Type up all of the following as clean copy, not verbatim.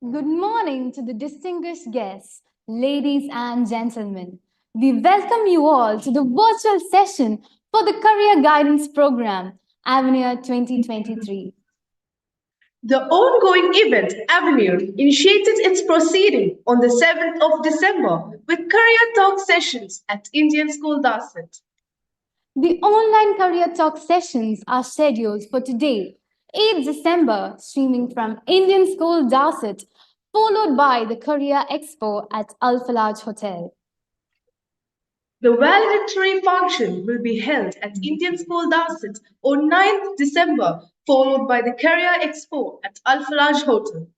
Good morning to the distinguished guests, ladies and gentlemen. We welcome you all to the virtual session for the Career Guidance Program, AVENIR 2023. The ongoing event, AVENIR, initiated its proceeding on the 7th of December with career talk sessions at Indian School Darset. The online Career Talk sessions are scheduled for today, 8 December, streaming from Indian School Darset, followed by the Career Expo at Al Falaj Hotel. The valedictory function will be held at Indian School Darset on 9th December, followed by the Career Expo at Al Falaj Hotel.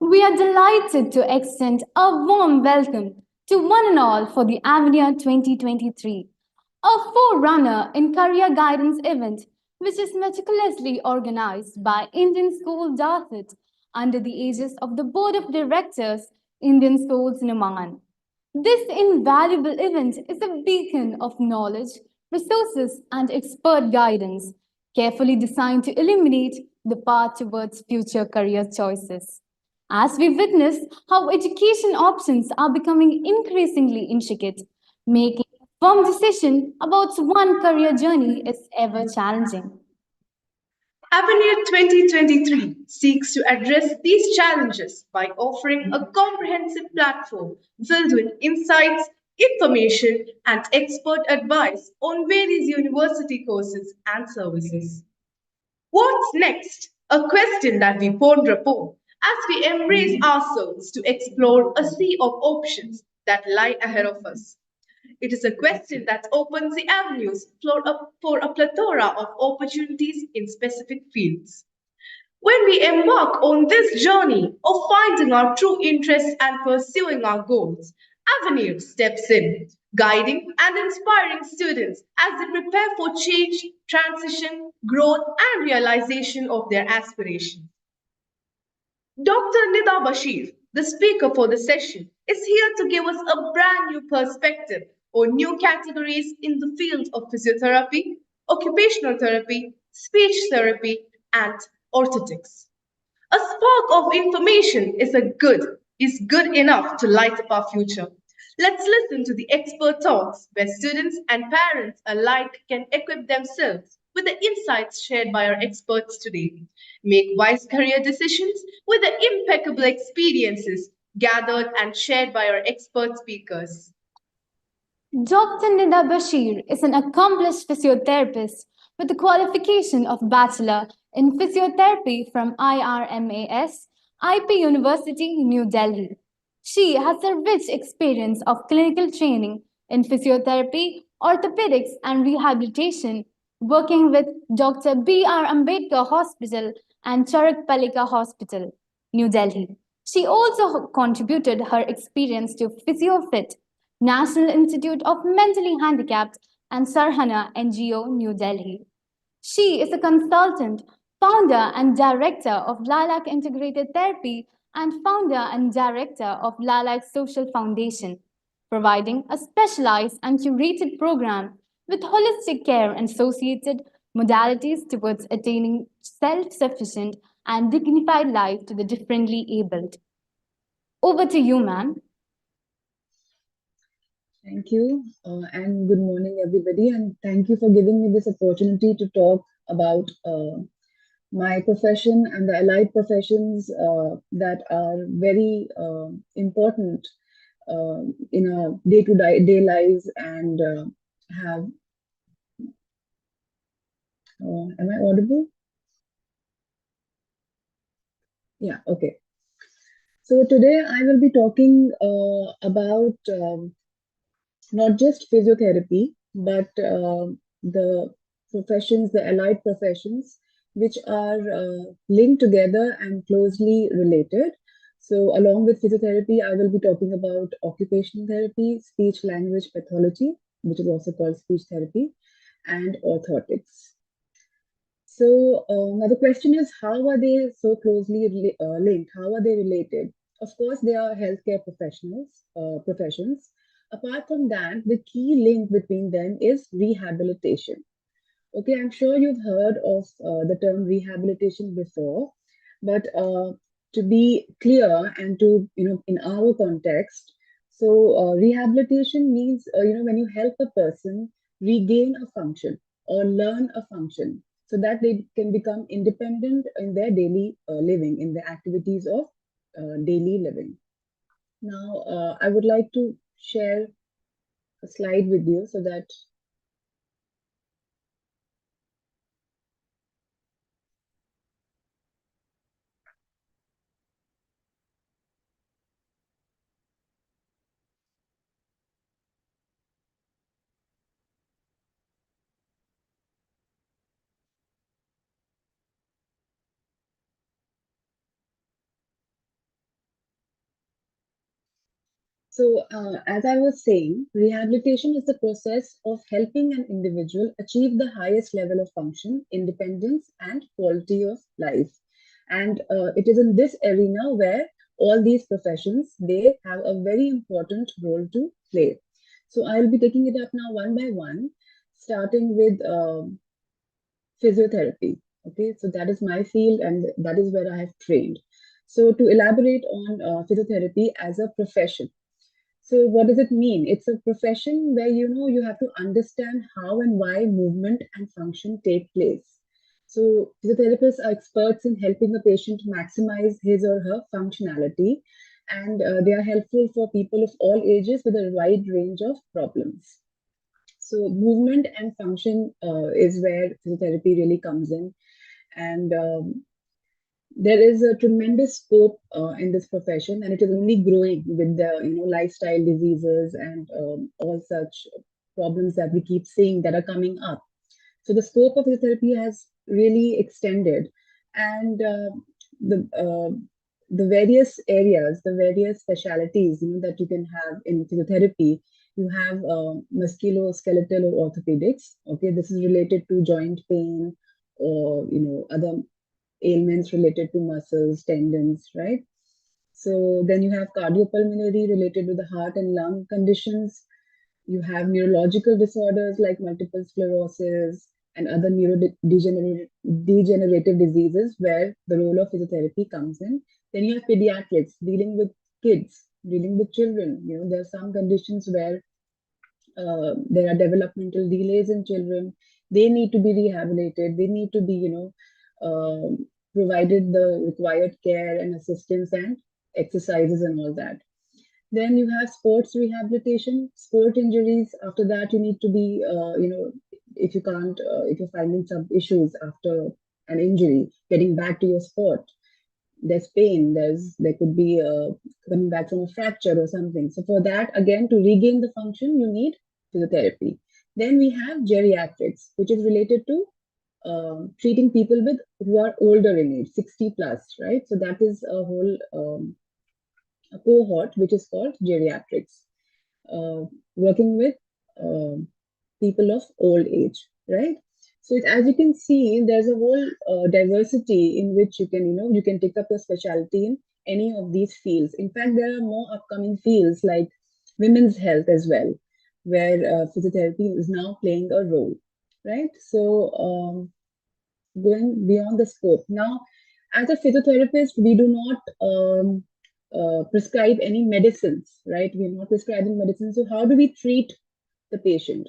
We are delighted to extend a warm welcome to one and all for the AVENIR 2023, a forerunner in career guidance event which is meticulously organized by Indian School Darthet under the aegis of the Board of Directors, Indian Schools Numan. This invaluable event is a beacon of knowledge, resources, and expert guidance, carefully designed to illuminate the path towards future career choices. As we witness how education options are becoming increasingly intricate, making a firm decision about one career journey is ever challenging. AVENIR 2023 seeks to address these challenges by offering a comprehensive platform filled with insights, information, and expert advice on various university courses and services. What's next? A question that we ponder upon as we embrace ourselves to explore a sea of options that lie ahead of us. It is a question that opens the avenues for a plethora of opportunities in specific fields. When we embark on this journey of finding our true interests and pursuing our goals, Avenir steps in, guiding and inspiring students as they prepare for change, transition, growth, and realization of their aspirations. Dr. Nida Basheer, the speaker for the session, is here to give us a brand new perspective on new categories in the field of physiotherapy, occupational therapy, speech therapy, and orthotics. A spark of information is good enough to light up our future. Let's listen to the expert talks where students and parents alike can equip themselves with the insights shared by our experts today. Make wise career decisions with the impeccable experiences gathered and shared by our expert speakers. Dr. Nida Basheer is an accomplished physiotherapist with the qualification of Bachelor in Physiotherapy from IRMAS, IP University, New Delhi. She has a rich experience of clinical training in physiotherapy, orthopedics, and rehabilitation, working with Dr. B.R. Ambedkar Hospital and Charak Palika Hospital, New Delhi. She also contributed her experience to PhysioFit, National Institute of Mentally Handicapped, and Sarhana NGO, New Delhi. She is a consultant, founder, and director of Lilac Integrated Therapy, and founder and director of Lilac Social Foundation, providing a specialized and curated program with holistic care and associated modalities towards attaining self sufficient and dignified life to the differently abled. Over to you, ma'am. Thank you, and good morning, everybody. And thank you for giving me this opportunity to talk about my profession and the allied professions that are very important in our day-to-day lives and have. Am I audible? Yeah, okay. So today I will be talking about not just physiotherapy, but the professions, the allied professions, which are linked together and closely related. So along with physiotherapy, I will be talking about occupational therapy, speech language pathology, which is also called speech therapy, and orthotics. So now the question is, how are they so closely linked? How are they related? Of course, they are healthcare professions. Apart from that, the key link between them is rehabilitation. Okay, I'm sure you've heard of the term rehabilitation before, but to be clear and to, in our context, so rehabilitation means, when you help a person regain a function or learn a function so that they can become independent in their daily living, in the activities of daily living. Now, I would like to share a slide with you so that. So, as I was saying, rehabilitation is the process of helping an individual achieve the highest level of function, independence, and quality of life. And it is in this arena where all these professions, they have a very important role to play. So, I'll be taking it up now one by one, starting with physiotherapy. Okay, so that is my field and that is where I have trained. So, to elaborate on physiotherapy as a profession, so what does it mean? It's a profession where you have to understand how and why movement and function take place. So physiotherapists are experts in helping a patient maximize his or her functionality, and they are helpful for people of all ages with a wide range of problems. So movement and function is where physiotherapy really comes in, and there is a tremendous scope in this profession, and it is only growing with the lifestyle diseases and all such problems that we keep seeing that are coming up. So the scope of physiotherapy has really extended, and the uh, the various areas, the various specialities that you can have in physiotherapy. You have musculoskeletal or orthopedics. Okay, this is related to joint pain or other ailments related to muscles, tendons, right? So then you have cardiopulmonary related to the heart and lung conditions. You have neurological disorders like multiple sclerosis and other neurodegenerative diseases where the role of physiotherapy comes in. Then you have pediatrics, dealing with kids, dealing with children. There are some conditions where there are developmental delays in children. They need to be rehabilitated. They need to be, provided the required care and assistance and exercises and all that. Then you have sports rehabilitation, sport injuries. After that, you need to be, if you can't, if you're finding some issues after an injury, getting back to your sport, there's pain, there could be coming back from a fracture or something. So for that, again, to regain the function, you need physiotherapy. Then we have geriatrics, which is related to treating people with who are older in age, 60 plus, right? So that is a whole a cohort which is called geriatrics, working with people of old age, right? So as you can see, there's a whole diversity in which you can take up your specialty in any of these fields. In fact, there are more upcoming fields like women's health as well, where physiotherapy is now playing a role, right? So going beyond the scope. Now, as a physiotherapist, we do not prescribe any medicines, right? We're not prescribing medicines. So how do we treat the patient?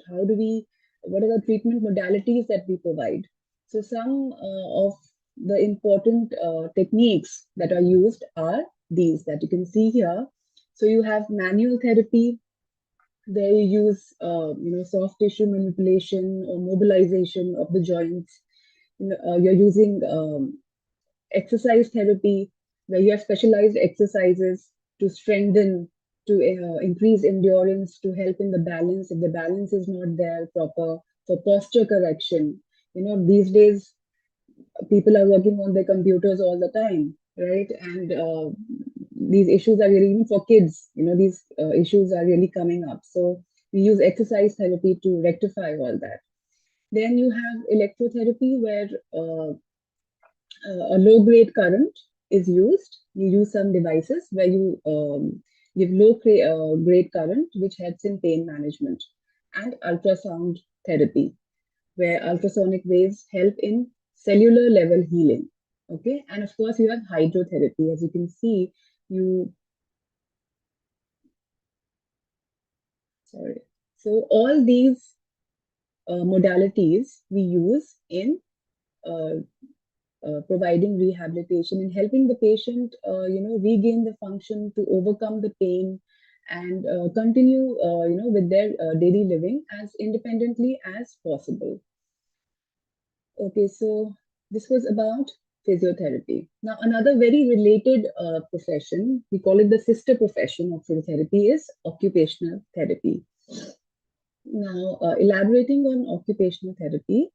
What are the treatment modalities that we provide? So some of the important techniques that are used are these that you can see here. So you have manual therapy, where you use, soft tissue manipulation or mobilization of the joints. You're using exercise therapy, where you have specialized exercises to strengthen, to increase endurance, to help in the balance if the balance is not there proper, for posture correction. These days people are working on their computers all the time, right? And these issues are really, even for kids, these issues are really coming up. So we use exercise therapy to rectify all that. Then you have electrotherapy, where a low grade current is used. You use some devices where you give grade current, which helps in pain management, and ultrasound therapy, where ultrasonic waves help in cellular level healing. Okay, and of course you have hydrotherapy. As you can see, you sorry. So all these modalities we use in uh, providing rehabilitation and helping the patient, regain the function to overcome the pain and continue, with their daily living as independently as possible. Okay, so this was about physiotherapy. Now, another very related profession, we call it the sister profession of physiotherapy, is occupational therapy. Now, elaborating on occupational therapy,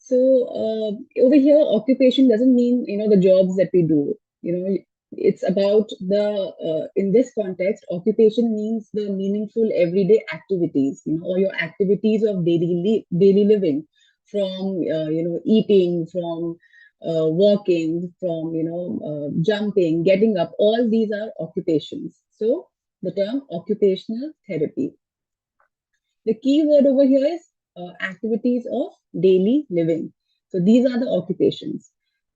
so over here, occupation doesn't mean the jobs that we do. It's about the in this context, occupation means the meaningful everyday activities, or your activities of daily living, from eating, from walking, from jumping, getting up. All these are occupations. So the term occupational therapy. The key word over here is activities of daily living. So these are the occupations.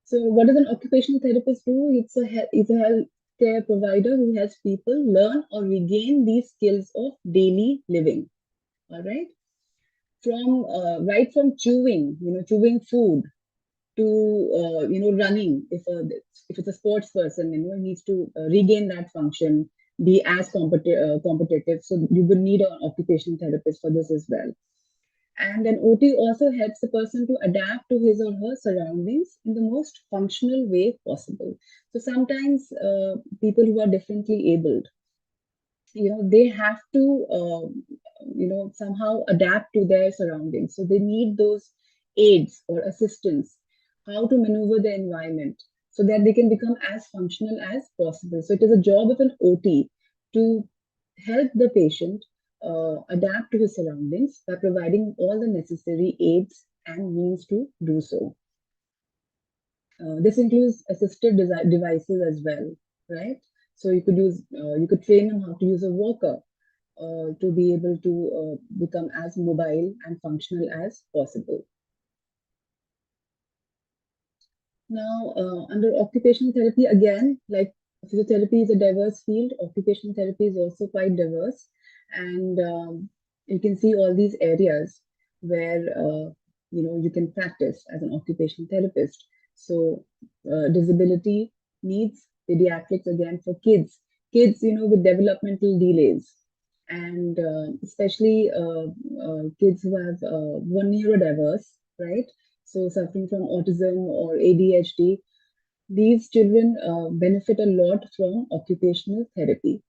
So what does an occupational therapist do? It's a healthcare provider who helps people learn or regain these skills of daily living. All right. From right from chewing food to running. If it's a sports person, he needs to regain that function, be as competitive. So you will need an occupational therapist for this as well. And then OT also helps the person to adapt to his or her surroundings in the most functional way possible. So sometimes people who are differently abled, they have to somehow adapt to their surroundings, so they need those aids or assistance, how to maneuver the environment so that they can become as functional as possible. So it is a job of an OT to help the patient adapt to his surroundings by providing all the necessary aids and means to do so. This includes assisted devices as well, right? So you could train them how to use a walker to be able to become as mobile and functional as possible. Now, under occupational therapy, again, like physiotherapy is a diverse field, occupational therapy is also quite diverse. And you can see all these areas where, you can practice as an occupational therapist. So, disability needs, pediatrics, again, for kids, with developmental delays. And especially kids who were neurodiverse, right? So suffering from autism or ADHD, these children benefit a lot from occupational therapy.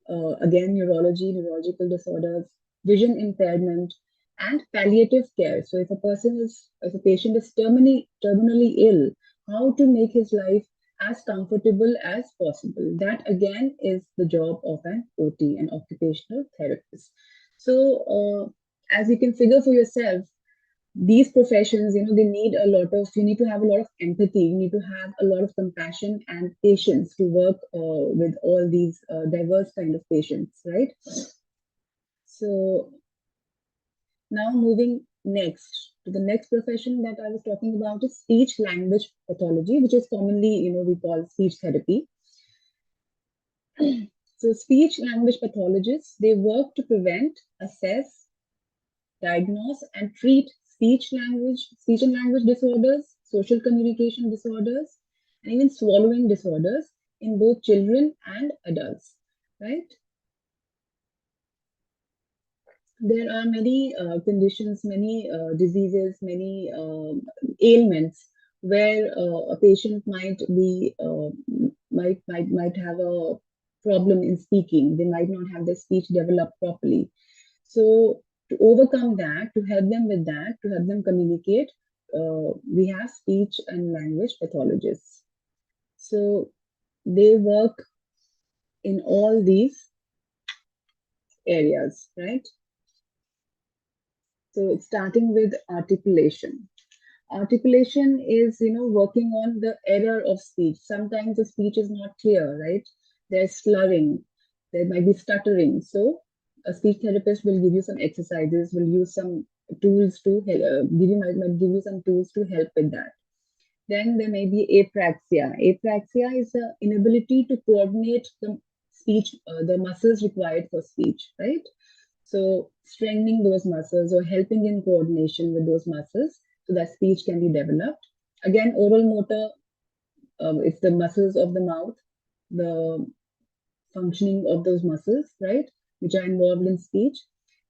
Again, neurological disorders, vision impairment, and palliative care. So if a patient is terminally ill, how to make his life as comfortable as possible. That again is the job of an OT, an occupational therapist. So as you can figure for yourself, these professions, they need you need to have a lot of empathy, you need to have a lot of compassion and patience to work with all these diverse kind of patients, right? So now moving next to the next profession that I was talking about is speech language pathology, which is commonly, we call speech therapy. So speech language pathologists, they work to prevent, assess, diagnose and treat speech and language disorders, social communication disorders, and even swallowing disorders in both children and adults, right? There are many conditions, many diseases, many ailments where a patient might have a problem in speaking. They might not have their speech developed properly. So to overcome that, to help them with that, to help them communicate, we have speech and language pathologists. So they work in all these areas, right? So it's starting with articulation. Articulation is, working on the error of speech. Sometimes the speech is not clear, right? There's slurring, there might be stuttering. So a speech therapist will give you some exercises, will use some tools to might give you some tools to help with that. Then there may be apraxia. Apraxia is the inability to coordinate the speech, the muscles required for speech, right? So strengthening those muscles or helping in coordination with those muscles so that speech can be developed. Again, oral motor, it's the muscles of the mouth, the functioning of those muscles, right, which are involved in speech.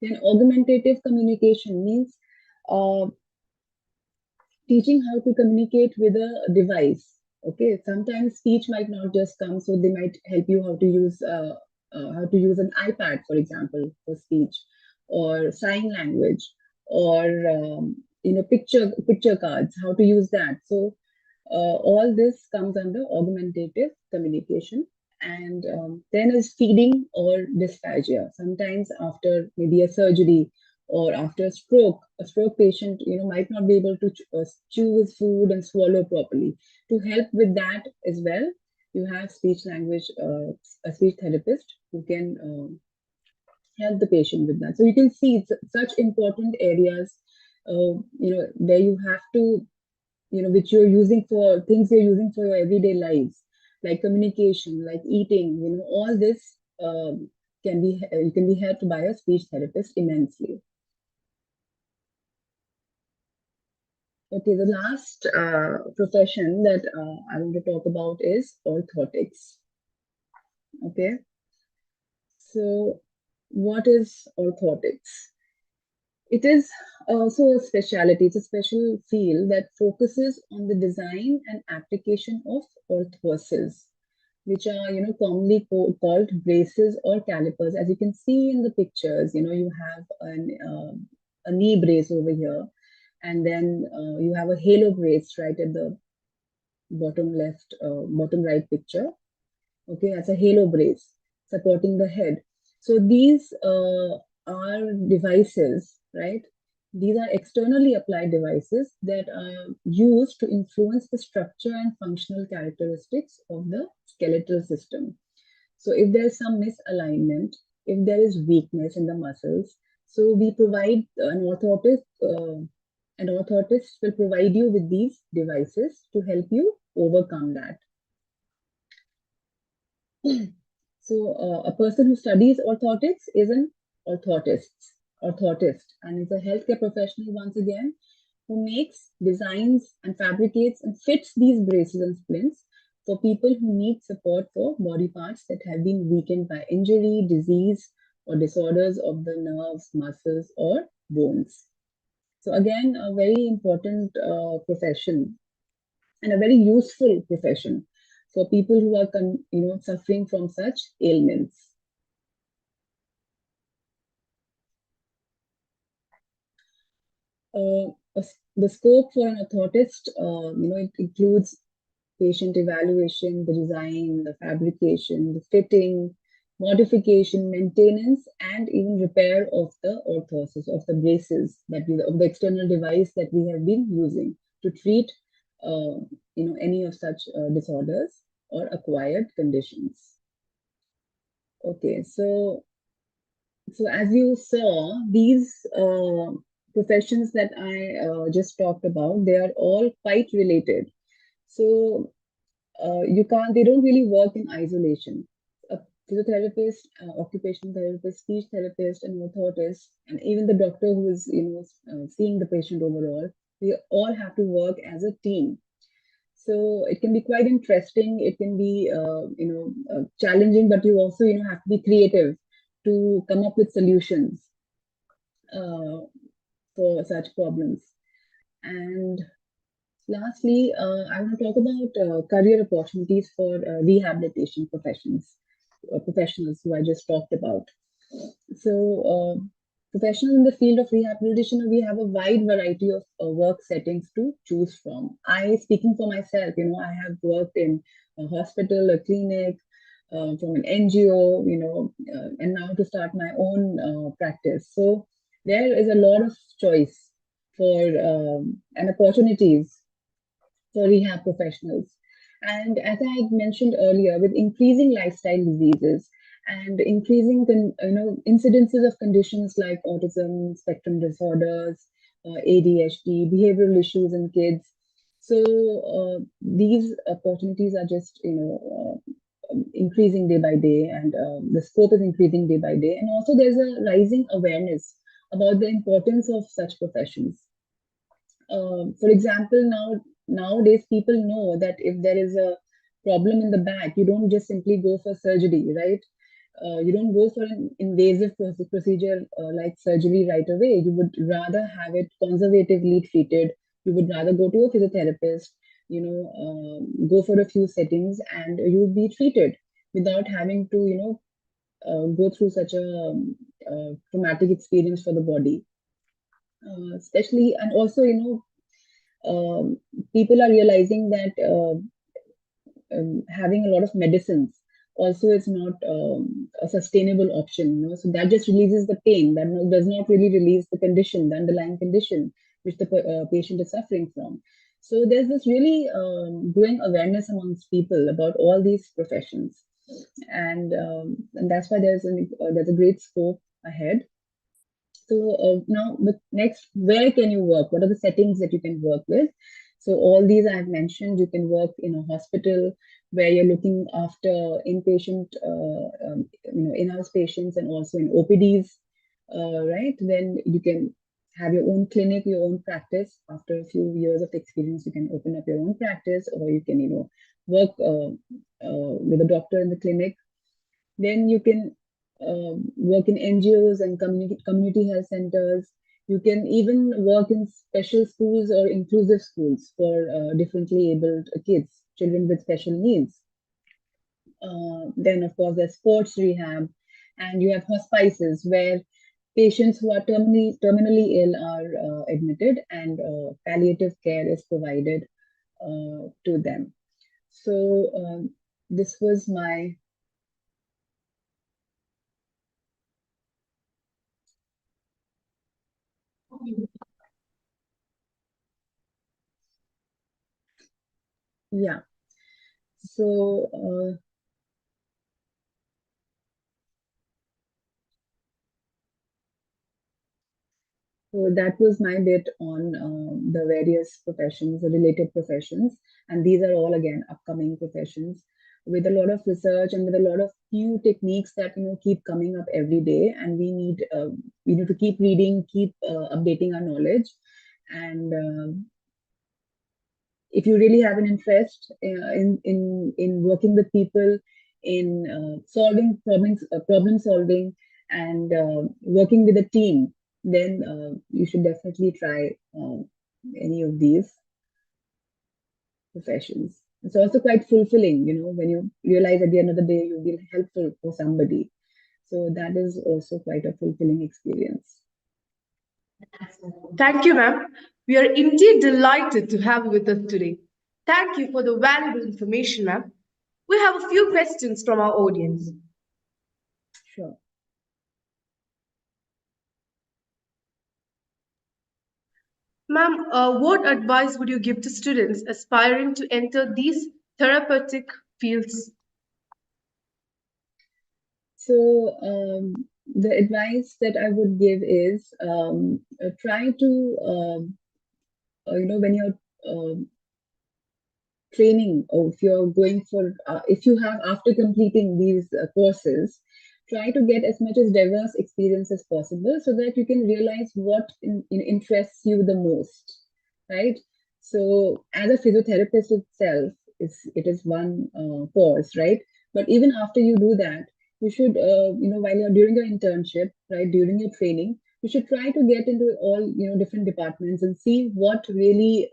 Then augmentative communication means uh, teaching how to communicate with a device. Okay, sometimes speech might not just come, so they might help you how to use an iPad, for example, for speech, or sign language, or picture cards, how to use that. So all this comes under augmentative communication. And then is feeding or dysphagia. Sometimes after maybe a surgery or after a stroke patient, might not be able to chew his food and swallow properly. To help with that as well, you have a speech therapist who can help the patient with that. So you can see it's such important areas, where you have to, which you're using for things you're using for your everyday lives, like communication, like eating, all this can be helped by a speech therapist immensely. Okay, the last profession that I want to talk about is orthotics. Okay, so what is orthotics? It is also a specialty, it's a special field that focuses on the design and application of orthoses, which are, commonly called braces or calipers. As you can see in the pictures, you have a knee brace over here, and then you have a halo brace right at the bottom right picture. Okay, that's a halo brace supporting the head. So these are devices, right? These are externally applied devices that are used to influence the structure and functional characteristics of the skeletal system. So if there is some misalignment, if there is weakness in the muscles, so we provide an orthotist will provide you with these devices to help you overcome that. So a person who studies orthotics is an orthotist, and is a healthcare professional once again who makes, designs, and fabricates and fits these braces and splints for people who need support for body parts that have been weakened by injury, disease, or disorders of the nerves, muscles, or bones. So again, a very important profession and a very useful profession for people who are suffering from such ailments. The scope for an orthotist, it includes patient evaluation, the design, the fabrication, the fitting, modification, maintenance, and even repair of the orthosis, of the braces of the external device that we have been using to treat, any of such disorders or acquired conditions. Okay, so as you saw, these professions that I just talked about, they are all quite related. So they don't really work in isolation. A physiotherapist, occupational therapist, speech therapist, and orthotist, and even the doctor who is, seeing the patient overall, we all have to work as a team. So it can be quite interesting. It can be, challenging, but you also, have to be creative to come up with solutions for such problems. And lastly, I want to talk about career opportunities for rehabilitation professionals who I just talked about. So, professionals in the field of rehabilitation, we have a wide variety of work settings to choose from. Speaking for myself, I have worked in a hospital, a clinic, from an NGO, and now to start my own practice. So there is a lot of choice for and opportunities for rehab professionals. And as I mentioned earlier, with increasing lifestyle diseases and increasing incidences of conditions like autism spectrum disorders, ADHD, behavioral issues in kids. So these opportunities are just increasing day by day, and the scope is increasing day by day, and also there's a rising awareness about the importance of such professions. For example, nowadays people know that if there is a problem in the back, you don't just simply go for surgery, right? You don't go for an invasive procedure like surgery right away. You would rather have it conservatively treated. You would rather go to a physiotherapist, go for a few settings, and you would be treated without having to, go through such a traumatic experience for the body. Especially, and also, people are realizing that having a lot of medicines also is not a sustainable option. So that just releases the pain, that does not really release the condition, the underlying condition which the patient is suffering from. So there's this really growing awareness amongst people about all these professions, and that's why there's a great scope ahead. So now, but next, where can you work? What are the settings that you can work with? So all these I've mentioned. You can work in a hospital where you're looking after inpatient, in-house patients, and also in OPDs, right? Then you can have your own clinic, your own practice. After a few years of experience, you can open up your own practice, or you can, work with a doctor in the clinic. Then you can work in NGOs and community health centers. You can even work in special schools or inclusive schools for differently abled kids, children with special needs. Then, of course, there's sports rehab, and you have hospices where patients who are terminally ill are admitted, and palliative care is provided to them. So, this was my yeah. So, that was my bit on the various professions, the related professions, and these are all again upcoming professions with a lot of research and with a lot of new techniques that keep coming up every day, and we need to keep reading, keep updating our knowledge, and if you really have an interest in working with people, in solving problems, problem solving, and working with a team, then you should definitely try any of these professions. It's also quite fulfilling, when you realize at the end of the day you've been helpful for somebody. So that is also quite a fulfilling experience. Thank you, ma'am. We are indeed delighted to have you with us today. Thank you for the valuable information, ma'am. We have a few questions from our audience. Sure. Ma'am, what advice would you give to students aspiring to enter these therapeutic fields? So the advice that I would give is try to, when you're training, or if you're going for, if you have after completing these courses, try to get as much as diverse experience as possible so that you can realize what interests you the most, right? So as a physiotherapist itself, it is one course, right? But even after you do that, you should, while you're during your internship, right, during your training, you should try to get into all different departments and see what really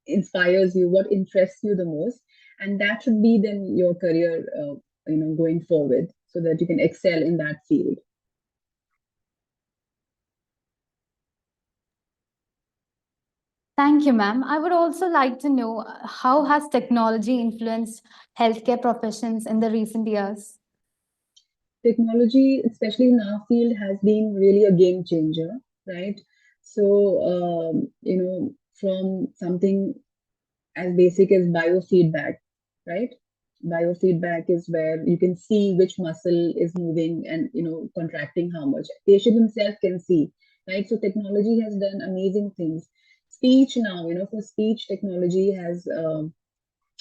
inspires you, what interests you the most, and that should be then your career, going forward, so that you can excel in that field. Thank you, ma'am. I would also like to know how has technology influenced healthcare professions in the recent years? Technology, especially in our field, has been really a game changer, right? So, from something as basic as biofeedback, right? biofeedback is where you can see which muscle is moving and contracting how much. Patient himself can see, right? So technology has done amazing things. Speech now, for speech, technology has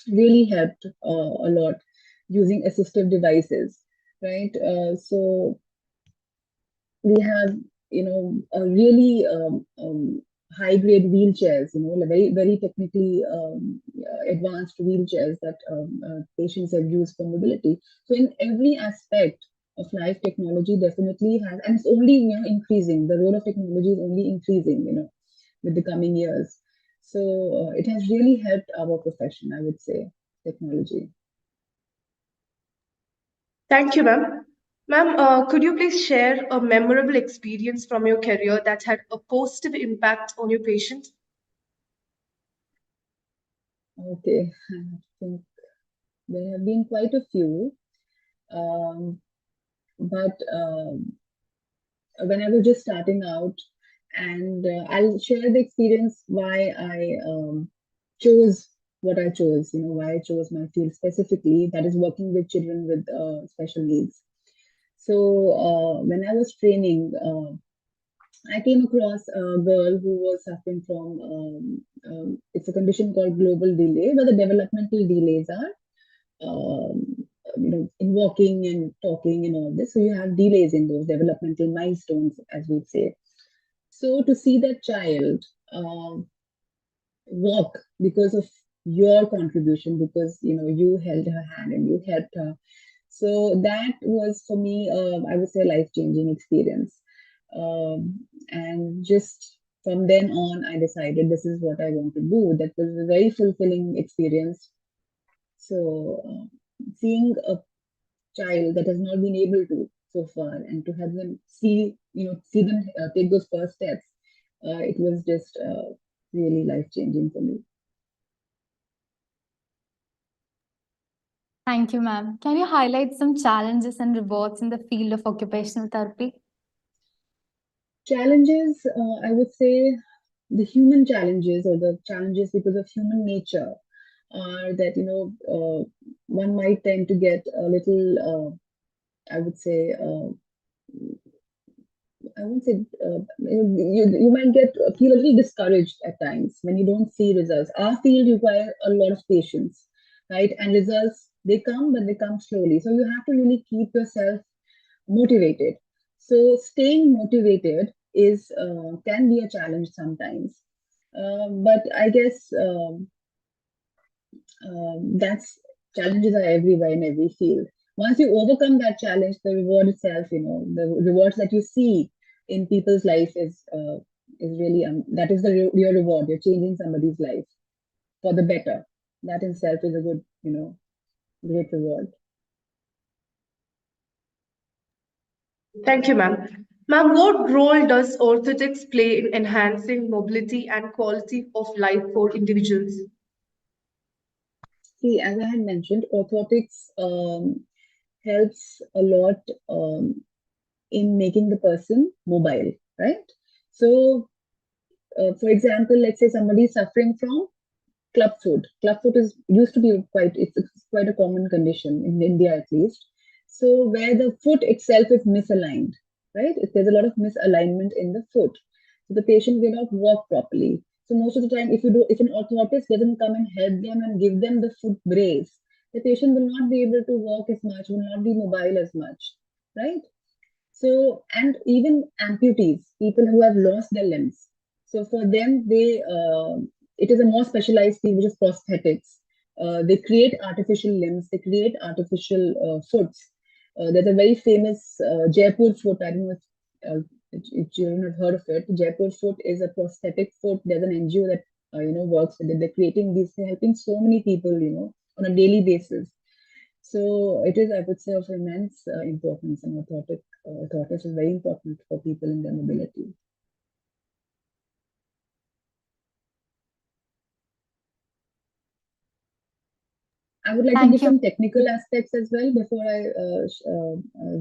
really helped a lot using assistive devices, right? So we have a really high grade wheelchairs, like very technically advanced wheelchairs that patients have used for mobility. So in every aspect of life, technology definitely has, and it's only increasing. The role of technology is only increasing with the coming years. So it has really helped our profession, I would say, technology. Thank you, ma'am. Ma'am, could you please share a memorable experience from your career that had a positive impact on your patient? Okay, I think there have been quite a few. Um, but when I was just starting out, and I'll share the experience why I chose what I chose, why I chose my field specifically, that is working with children with special needs. So when I was training, I came across a girl who was suffering from, it's a condition called global delay, where the developmental delays are in walking and talking and all this. So you have delays in those developmental milestones, as we say. So to see that child walk because of your contribution, because you held her hand and you helped her. So that was for me, I would say, life-changing experience. And just from then on, I decided this is what I want to do. That was a very fulfilling experience. So seeing a child that has not been able to so far, and to have them see them take those first steps, it was just really life changing for me. Thank you, ma'am. Can you highlight some challenges and rewards in the field of occupational therapy? Challenges, I would say, the human challenges, or the challenges because of human nature, are that one might tend to get a little, I would say, I won't say you might get feel a little discouraged at times when you don't see results. Our field requires a lot of patience, right? And results, they come, but they come slowly. So you have to really keep yourself motivated. So staying motivated is can be a challenge sometimes. But I guess that's challenges are everywhere in every field. Once you overcome that challenge, the reward itself, the rewards that you see in people's life is really that is your reward. You're changing somebody's life for the better. That in itself is a good, great reward. Thank you, ma'am. Ma'am, what role does orthotics play in enhancing mobility and quality of life for individuals? See, as I had mentioned, orthotics helps a lot in making the person mobile, right? So, for example, let's say somebody is suffering from club foot. Club foot is used to be it's quite a common condition in India at least. So where the foot itself is misaligned, right? There's a lot of misalignment in the foot. So the patient will not walk properly. So most of the time, if an orthotist doesn't come and help them and give them the foot brace, the patient will not be able to walk as much, will not be mobile as much, right? So, and even amputees, people who have lost their limbs. So for them, it is a more specialized field, which is prosthetics. They create artificial limbs, they create artificial foots. There's a very famous Jaipur foot. I don't know if you have heard of it. Jaipur foot is a prosthetic foot. There's an NGO that works with it. They're creating these, they're helping so many people, on a daily basis. So it is, I would say, of immense importance, and orthotics is very important for people in their mobility. I would like to give Thank you. some technical aspects as well before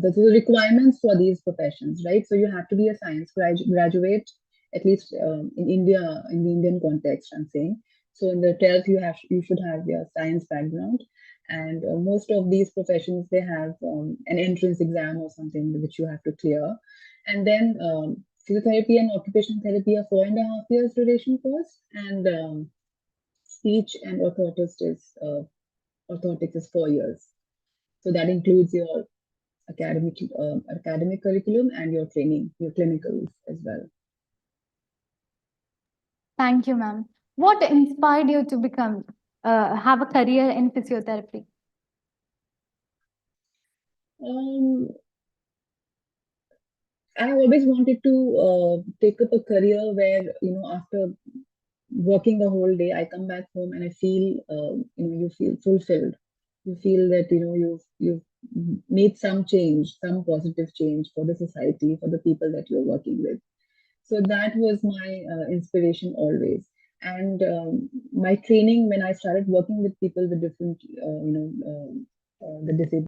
the requirements for these professions, right? So you have to be a science graduate, at least in India, in the Indian context, I'm saying. So in the 12th, you should have your science background, And most of these professions, they have an entrance exam or something which you have to clear. And then physiotherapy and occupational therapy are 4.5 years duration course, and speech and orthotics is 4 years. So that includes your academic curriculum and your training, your clinicals as well. Thank you, ma'am. What inspired you to have a career in physiotherapy? I always wanted to take up a career where, after working the whole day, I come back home and I feel, you feel fulfilled. You feel that, you've made some change, some positive change for the society, for the people that you're working with. So that was my inspiration always. And my training, when I started working with people with different, the disabled.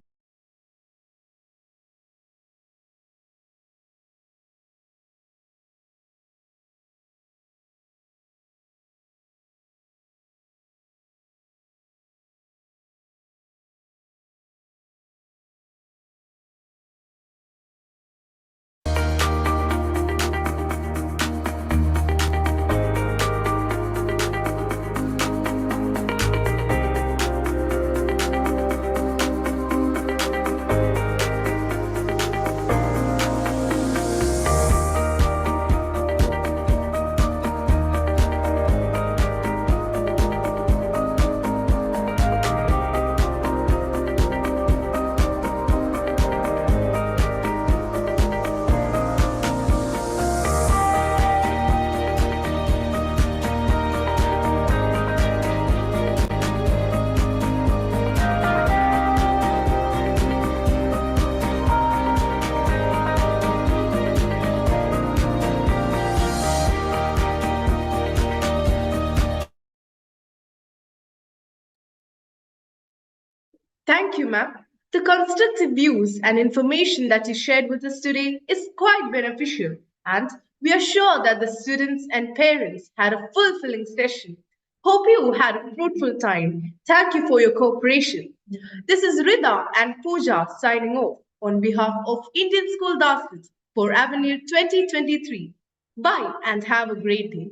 Thank you, ma'am. The constructive views and information that you shared with us today is quite beneficial, and we are sure that the students and parents had a fulfilling session. Hope you had a fruitful time. Thank you for your cooperation. This is Rida and Pooja signing off on behalf of Indian School Dastas for AVENIR 2023. Bye and have a great day.